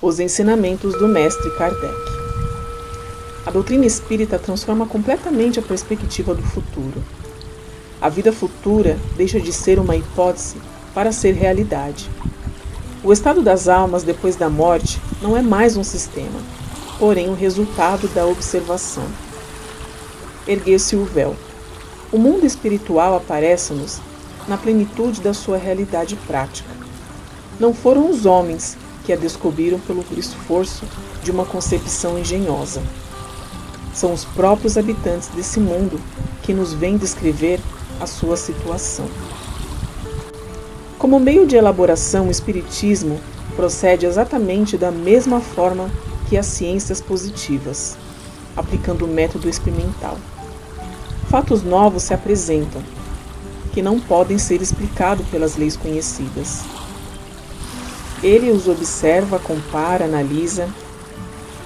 Os ensinamentos do Mestre Kardec. A doutrina espírita transforma completamente a perspectiva do futuro. A vida futura deixa de ser uma hipótese para ser realidade. O estado das almas depois da morte não é mais um sistema, porém o resultado da observação. Ergueu-se o véu. O mundo espiritual aparece-nos na plenitude da sua realidade prática. Não foram os homens que a descobriram pelo esforço de uma concepção engenhosa. São os próprios habitantes desse mundo que nos vêm descrever a sua situação. Como meio de elaboração, o Espiritismo procede exatamente da mesma forma que as ciências positivas, aplicando o método experimental. Fatos novos se apresentam, que não podem ser explicados pelas leis conhecidas. Ele os observa, compara, analisa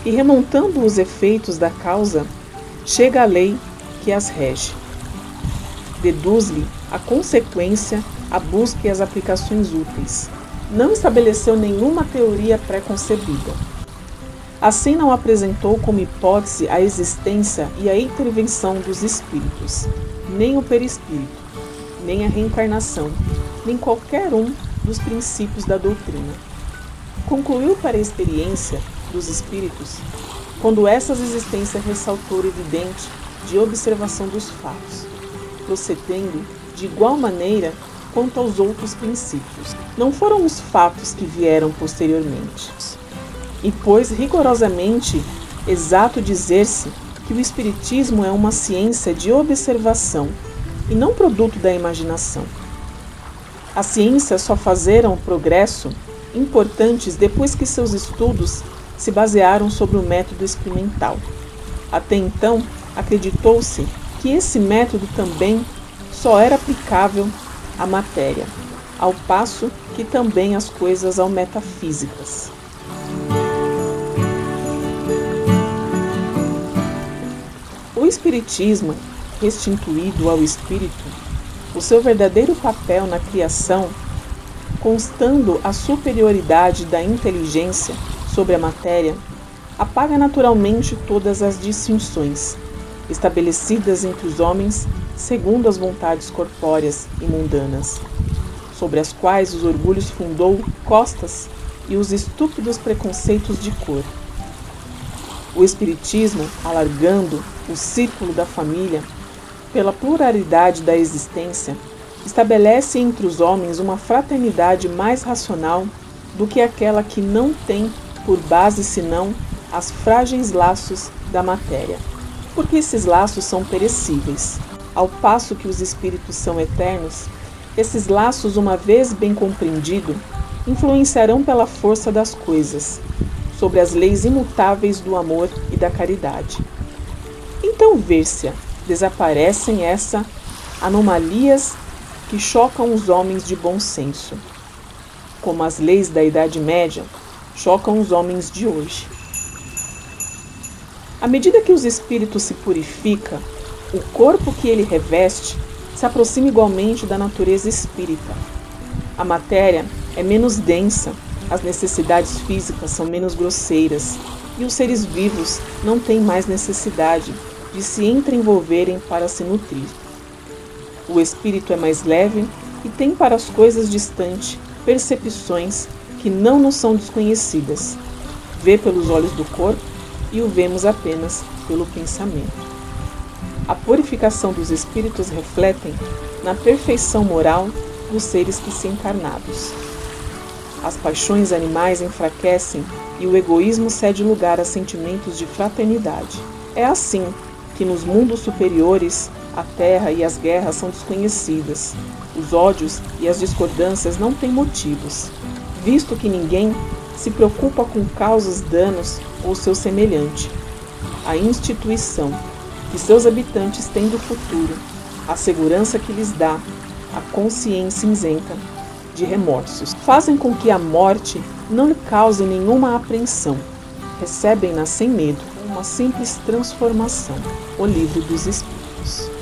e, remontando os efeitos da causa, chega à lei que as rege. Deduz-lhe a consequência, a busca e as aplicações úteis. Não estabeleceu nenhuma teoria pré-concebida. Assim não apresentou como hipótese a existência e a intervenção dos espíritos, nem o perispírito, nem a reencarnação, nem qualquer um dos princípios da doutrina. Concluiu para a experiência dos espíritos, quando essas existências ressaltou evidente de observação dos fatos, procedendo de igual maneira quanto aos outros princípios. Não foram os fatos que vieram posteriormente. E pois rigorosamente exato dizer-se que o Espiritismo é uma ciência de observação e não produto da imaginação. As ciências só fizeram progresso importantes depois que seus estudos se basearam sobre o método experimental. Até então, acreditou-se que esse método também só era aplicável à matéria, ao passo que também as coisas ao metafísicas. O Espiritismo, restituído ao espírito, o seu verdadeiro papel na criação, constando a superioridade da inteligência sobre a matéria, apaga naturalmente todas as distinções estabelecidas entre os homens segundo as vontades corpóreas e mundanas, sobre as quais os orgulhos fundou costas e os estúpidos preconceitos de cor. O Espiritismo, alargando o círculo da família pela pluralidade da existência, estabelece entre os homens uma fraternidade mais racional do que aquela que não tem por base senão as frágeis laços da matéria, porque esses laços são perecíveis. Ao passo que os espíritos são eternos, esses laços, uma vez bem compreendido, influenciarão pela força das coisas, sobre as leis imutáveis do amor e da caridade. Então, vê-se, desaparecem essas anomalias que chocam os homens de bom senso, como as leis da Idade Média chocam os homens de hoje. À medida que os espíritos se purificam, o corpo que ele reveste se aproxima igualmente da natureza espírita. A matéria é menos densa, as necessidades físicas são menos grosseiras e os seres vivos não têm mais necessidade de se entreenvolverem para se nutrir. O espírito é mais leve e tem para as coisas distantes percepções que não nos são desconhecidas. Vê pelos olhos do corpo e o vemos apenas pelo pensamento. A purificação dos espíritos refletem na perfeição moral dos seres que se encarnados. As paixões animais enfraquecem e o egoísmo cede lugar a sentimentos de fraternidade. É assim que nos mundos superiores a terra e as guerras são desconhecidas. Os ódios e as discordâncias não têm motivos, visto que ninguém se preocupa com causas, danos ou seu semelhante. A instituição que seus habitantes têm do futuro, a segurança que lhes dá, a consciência isenta de remorsos, fazem com que a morte não lhe cause nenhuma apreensão. Recebem-na sem medo, uma simples transformação. O Livro dos Espíritos.